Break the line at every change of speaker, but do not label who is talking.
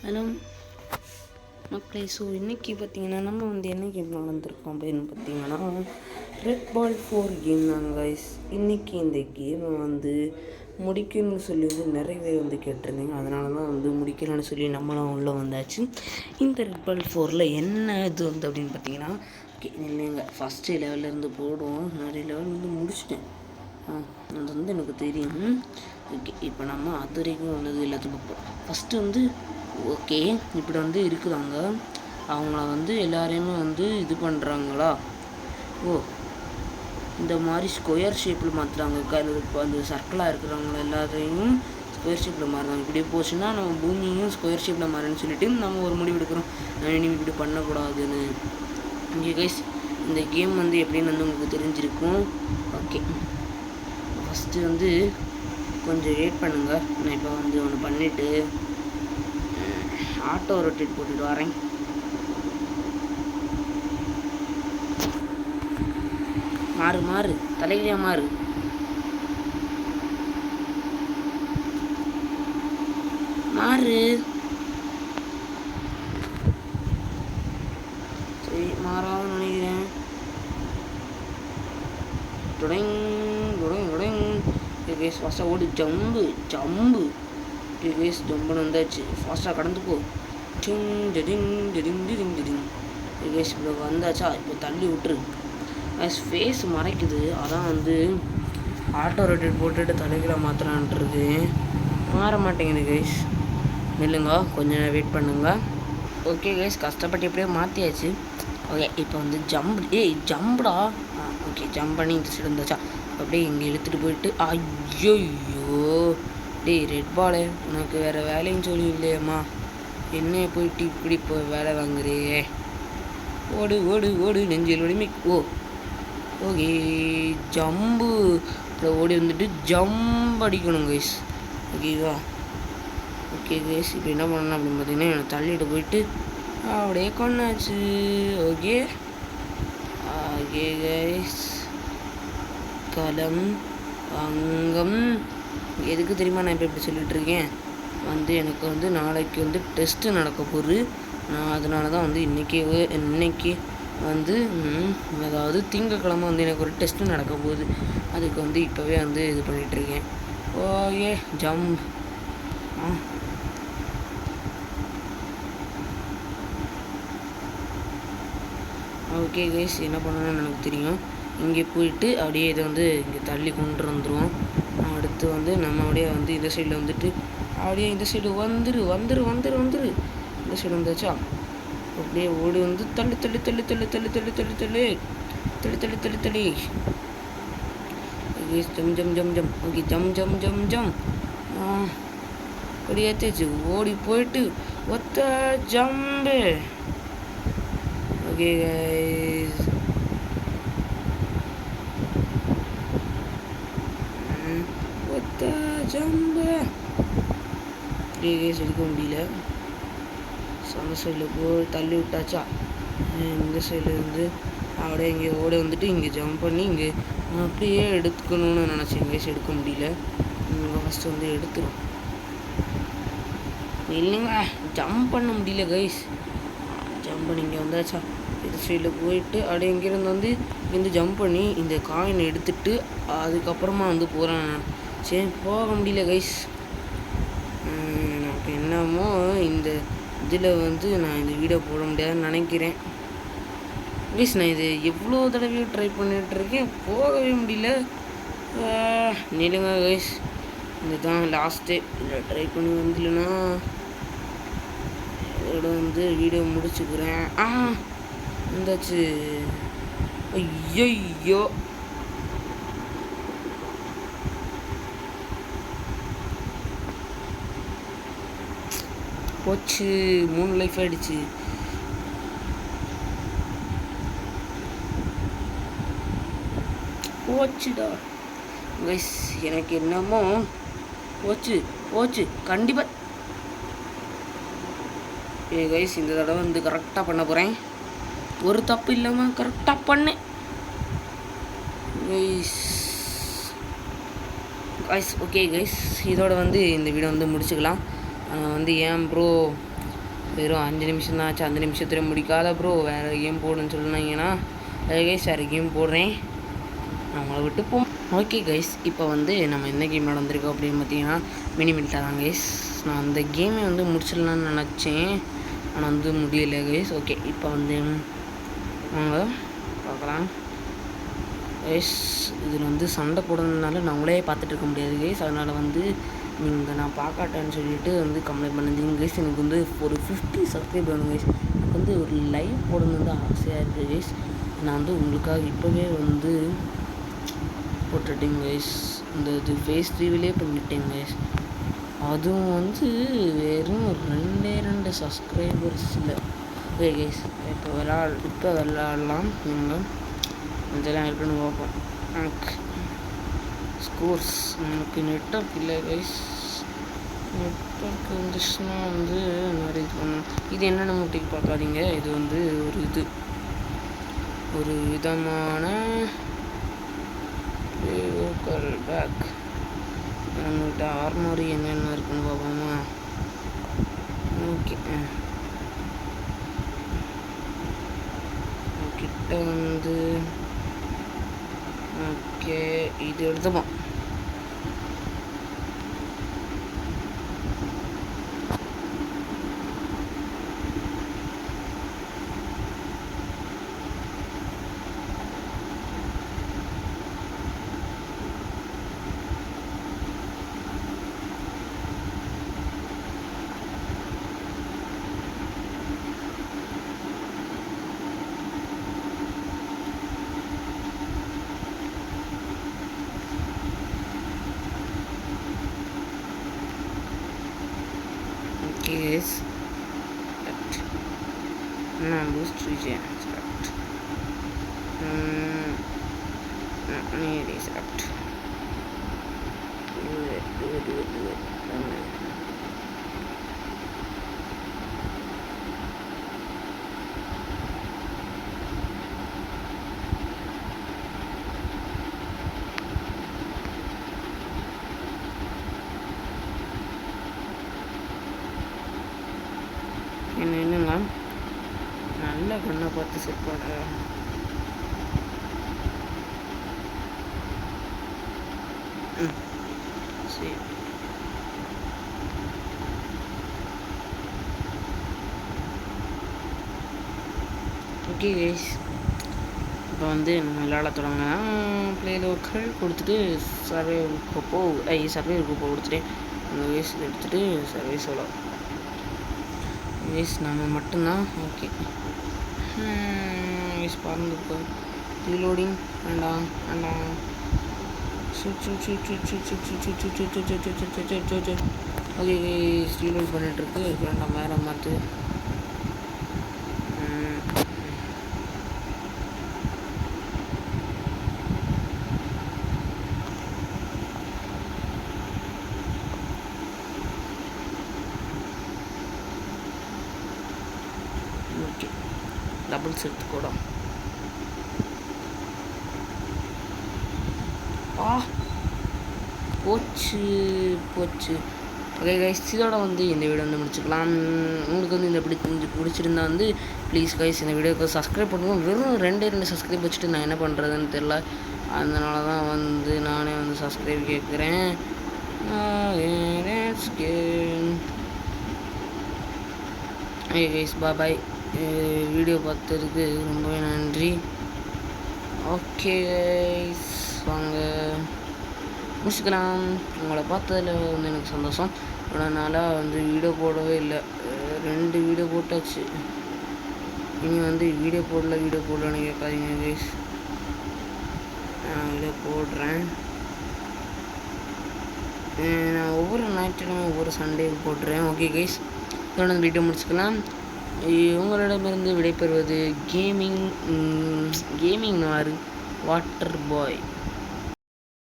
Hello மக்களே. So இன்றைக்கி பார்த்திங்கன்னா நம்ம வந்து என்ன கேம் வந்திருக்கோம் அப்படின்னு பார்த்திங்கன்னா ரெட் பால் 4 கேம் தாங்க கைஸ். இன்றைக்கி இந்த கேமை வந்து முடிக்கணும்னு சொல்லி வந்து நிறைய பேர் வந்து கேட்டிருந்தீங்க. அதனால தான் வந்து முடிக்கணும்னு சொல்லி நம்மளும் உள்ளே வந்தாச்சு. இந்த ரெட் பால் 4ல் என்ன இது வந்து அப்படின்னு பார்த்திங்கன்னா இல்லைங்க, ஃபஸ்ட்டு லெவல்லேருந்து போடுவோம். நிறைய லெவல் வந்து முடிச்சிட்டேன், அது வந்து எனக்கு தெரியும். ஓகே, இப்போ நம்ம அது வரைக்கும் உள்ளது எல்லாத்தையும் பார்ப்போம். ஃபஸ்ட்டு வந்து ஓகே இப்படி வந்து இருக்குதாங்க. அவங்கள வந்து எல்லாரையுமே வந்து இது பண்ணுறாங்களா? ஓ, இந்த மாதிரி ஸ்கொயர் ஷேப்பில் மாற்றுறாங்க. இப்போ அந்த சர்க்கிளாக இருக்கிறவங்கள எல்லாத்தையும் ஸ்கொயர் ஷேப்பில் மாறுறாங்க. இப்படி போச்சுன்னா நம்ம பூமியும் ஸ்கொயர் ஷேப்பில் மாறுன்னு சொல்லிட்டு நம்ம ஒரு முடிவு எடுக்கிறோம், இனிமேல் இப்படி பண்ணக்கூடாதுன்னு. இங்கே கைஸ், இந்த கேம் வந்து எப்படின்னு வந்து உங்களுக்கு தெரிஞ்சிருக்கும். ஓகே, ஃபஸ்ட்டு வந்து கொஞ்சம் வெயிட் பண்ணுங்கள். நான் இப்போ வந்து ஒன்று பண்ணிவிட்டு ஆட்டோ ரொட்டேட் போட்டுட்டு வரேன். மாறு மாறு, தலையிலையா மாறு. மாறு. சரி, மாறாதுன்னு நினைக்கிறேன். டுடங் டுடங் டுடங். கேஸ் ஃபஸ்ட்டாக ஓடு. ஜம்பு ஜம்பு. கேஸ் ஜம்புன்னு வந்தாச்சு. ஃபாஸ்ட்டாக கடந்து போ. டிங் டிடிங் டிடிங் டிடிங் டிடிங். கேஸ் இப்போ வந்தாச்சா? இப்போ தள்ளி விட்டுரு. ஃபேஸ் மறைக்குது, அதான் வந்து ஆட்டோ ரொட்டேட் போட்டுட்டு தலைகளை மாற்றலான்ட்டுருக்கு. மாற மாட்டேங்குது கைஸ். நில்லுங்க, கொஞ்சம் நேரம் வெயிட் பண்ணுங்க. ஓகே கைஸ், கஷ்டப்பட்டு எப்படியோ மாற்றியாச்சு. ஓகே, இப்போ வந்து ஜம்ப். ஜம்புடா. ஓகே, ஜம்ப் பண்ணி இந்த சைடு வந்தாச்சா? அப்படியே இங்கே இழுத்துட்டு போயிட்டு ஐயோ ரெட் பாலு, உனக்கு வேறு வேலைன்னு சொல்லி இல்லையம்மா, என்னைய போயிட்டு இப்படி இப்போ வேலை வாங்குறே. ஓடு ஓடு ஓடு, நெஞ்சில் ஒளிமை. ஓகே, ஜம்பு. இப்போ ஓடி வந்துட்டு ஜம்ப் அடிக்கணும் கைஸ். ஓகேவா? ஓகே கைஸ், இப்போ என்ன பண்ணணும் அப்படின்னு பார்த்தீங்கன்னா என்னை தள்ளிட்டு போயிட்டு அப்படியே கொண்டாச்சு. ஓகே ஓகே கைஸ், களம் அங்கம். எதுக்கு தெரியுமா நான் இப்போ இப்படி சொல்லிகிட்ருக்கேன்? வந்து எனக்கு வந்து நாளைக்கு வந்து டெஸ்ட்டு நடக்க போகுது. நான் அதனால தான் வந்து இன்றைக்கி வந்து அதாவது திங்கக்கிழமை வந்து எனக்கு ஒரு டெஸ்ட்டு நடக்க போகுது. அதுக்கு வந்து இப்போவே வந்து இது பண்ணிகிட்ருக்கேன். Okay, jump. ஓகே கைஸ், என்ன பண்ணணும்னு எனக்கு தெரியும். இங்கே போயிட்டு அப்படியே இதை வந்து இங்கே தள்ளி கொண்டு வந்துடுவோம். அடுத்து வந்து நம்ம அப்படியே வந்து இந்த சைடில் வந்துட்டு அப்படியே இந்த சைடு வந்துரு வந்துரு வந்துரு வந்துரு. இந்த சைடு வந்தாச்சா? அப்படியே ஓடி வந்து தள்ளு தள்ளு தள்ளு தள்ளு தள்ளு தள்ளு தள்ளு தள்ளு தள்ளு தள்ளு தள்ளு தள்ளி. ஜம் ஜம் ஜம் ஜம். ஓகே, ஜம் ஜம் ஜம் ஜம். அப்படி ஏற்றாச்சு. ஓடி போயிட்டு ஒத்த ஜம்பு. ஓகே கைஸ், ஒத்த ஜம்பு. கைஸ் எடுக்க முடியல. அந்த சைடில் போய் தள்ளி விட்டாச்சா? இந்த சைடில் இருந்து அப்படியே இங்கே ஓட வந்துட்டு இங்கே ஜம்ப் பண்ணி இங்கே அப்படியே எடுக்கணும்னு நினச்சேன் கைஸ். எடுக்க முடியல. இங்கே ஃபஸ்ட்டு வந்து எடுத்துரும். இல்லைங்க, ஜம்ப் பண்ண முடியல கைஸ். ஜம்ப் பண்ணி இங்கே வந்தாச்சா? இந்த சைடில் போயிட்டு அப்படியே இங்கேருந்து வந்து இங்கேருந்து ஜம்ப் பண்ணி இந்த காயினை எடுத்துட்டு அதுக்கப்புறமா வந்து போகிறேன். சரி, போக முடியல கைஸ். எனக்கு என்னமோ இந்த இதில் வந்து நான் இந்த வீடியோ போட முடியாதுன்னு நினைக்கிறேன் கைஸ். நான் இது எவ்வளோ தடவையும் ட்ரை பண்ணிகிட்ருக்கேன், போகவே முடியல. நிலுங்க கைஸ், இதுதான் லாஸ்ட்டு. இல்லை ட்ரை பண்ணி வந்துலன்னா இதோட வந்து வீடியோ முடிச்சுக்கிறேன். வந்தாச்சு. ஐயோ, போச்சு. 3 லைஃப் ஆகிடுச்சு. போச்சுடா கைஸ், எனக்கு என்னமோ போச்சு போச்சு கண்டிப்பாக. கைஸ், இந்த தடவை வந்து கரெக்டாக பண்ண போகிறேன். ஒரு தப்பு இல்லாமல் கரெக்டாக பண்ணேன் கைஸ். ஓகே கைஸ், இதோட வந்து இந்த வீடியோ வந்து முடிச்சுக்கலாம். வந்து ஏன் ப்ரோ வெறும் 5 நிமிஷம் தான் ஆச்சு. 5 நிமிஷத்தில் முடிக்காத ப்ரோ வேறு கேம் போடுன்னு சொன்னாங்கன்னா கைஸ் வேறு கேம் போடுறேன். நான் உங்களை விட்டு போ. ஓகே கைஸ், இப்போ வந்து நம்ம என்ன கேம் நடந்திருக்கோம் அப்படின்னு பார்த்தீங்கன்னா மினி மில்ட்டா தான் கைஸ். நான் அந்த கேமை வந்து முடிச்சிடலான்னு நினச்சேன், ஆனால் வந்து முடியலை கைஸ். ஓகே, இப்போ வந்து வாங்க பார்க்கலாம் கைஸ். இதில் வந்து சண்டை போடுறதுனால நம்மளே பார்த்துட்டு இருக்க முடியாது கைஸ். அதனால் வந்து நீங்கள் நான் பார்க்காட்டேன்னு சொல்லிட்டு வந்து கம்ப்ளைண்ட் பண்ணியிருந்தீங்க கைஸ். எனக்கு வந்து ஒரு 50 சப்ஸ்கிரைப் வேணும் கைஸ். எனக்கு வந்து ஒரு லைவ் போடணுன்னு தான் ஆசையாக இருக்குது கைஸ். நான் வந்து உங்களுக்காக இப்போவே வந்து போட்டுட்டேங்க கைஸ். இந்த இது ஃபேஸ் ரிவிலே பண்ணிட்டேங்க கைஸ். அதுவும் வந்து வெறும் 2 சப்ஸ்கிரைபர்ஸில். ஓகே கைஸ், இப்போ விளாடலாம். நீங்கள் இதெல்லாம் இருக்குன்னு பார்ப்போம். நமக்கு ஸ்கோர்ஸ் நமக்கு நெட்ஒர்க் இல்லை கைஸ். நெட்ஒர்க் வந்துச்சுன்னா வந்து நிறைய இது பண்ணணும். இது என்னென்ன முட்டைக்கு பார்க்காதீங்க. இது வந்து ஒரு விதமான பேக். நம்மகிட்ட ஆர்மரி என்னென்ன இருக்குன்னு பார்ப்போமா? ஓகே, கிட்ட வந்து ஓகே இது எடுத்துப்போம். Yes, no boost region select. Need is select. Do it. என்னங்க நல்ல கண்ணை பார்த்து செட் பண்ண. சரி, ஓகே கைஸ், இப்போ வந்து நம்ம விளையாட தொடங்கினா பிளேயில் ஒரு கல் கொடுத்துட்டு சர்வே கோப்போ கொடுத்துட்டு அந்த வேஸ் எடுத்துகிட்டு சர்வே சொல்லலாம் வேஸ் நம்ம மட்டும்தான். ஓகே வேஸ் பறந்துப்போ ரீலோடிங் வேண்டாம். ஓகே ரீலோட் பண்ணிட்டுருக்கு. வேண்டாம், வேறு மாற்று. ஓகே டபுள்ஸ் எடுத்துக்கூட போச்சு. ஓகே கைஸ், இதோட வந்து இந்த வீடியோ வந்து முடிச்சுக்கலாம். உங்களுக்கு வந்து இந்த பிடிச்சிருந்தா வந்து ப்ளீஸ் கைஸ் இந்த வீடியோக்கு சப்ஸ்கிரைப் பண்ணுவோம். வெறும் 2 சப்ஸ்கிரைப் வச்சுட்டு நான் என்ன பண்ணுறதுன்னு தெரில. அதனால தான் வந்து நானே வந்து சப்ஸ்கிரைப் கேட்குறேன். ஓகே கைஸ், பாய். வீடியோ பார்த்ததுக்கு ரொம்பவே நன்றி. ஓகே கைஸ், வாங்க முடிச்சுக்கலாம். உங்களை பார்த்ததில் வந்து எனக்கு சந்தோஷம். இவ்வளோ நாளாக வந்து வீடியோ போடவே இல்லை. 2 வீடியோ போட்டாச்சு. இனி வந்து வீடியோ போடலன்னு கேட்காதீங்க கைஸ். நான் வீடியோ போடுறேன். நான் ஒவ்வொரு ஞாயிற்றுக்கிழமை ஒவ்வொரு சண்டேவும் போடுறேன். ஓகே கைஸ், இதோட வீடியோ முடிச்சுக்கலாம். உங்களிடமிருந்து விடைபெறுவது கேமிங் வாட்டர் பாய்.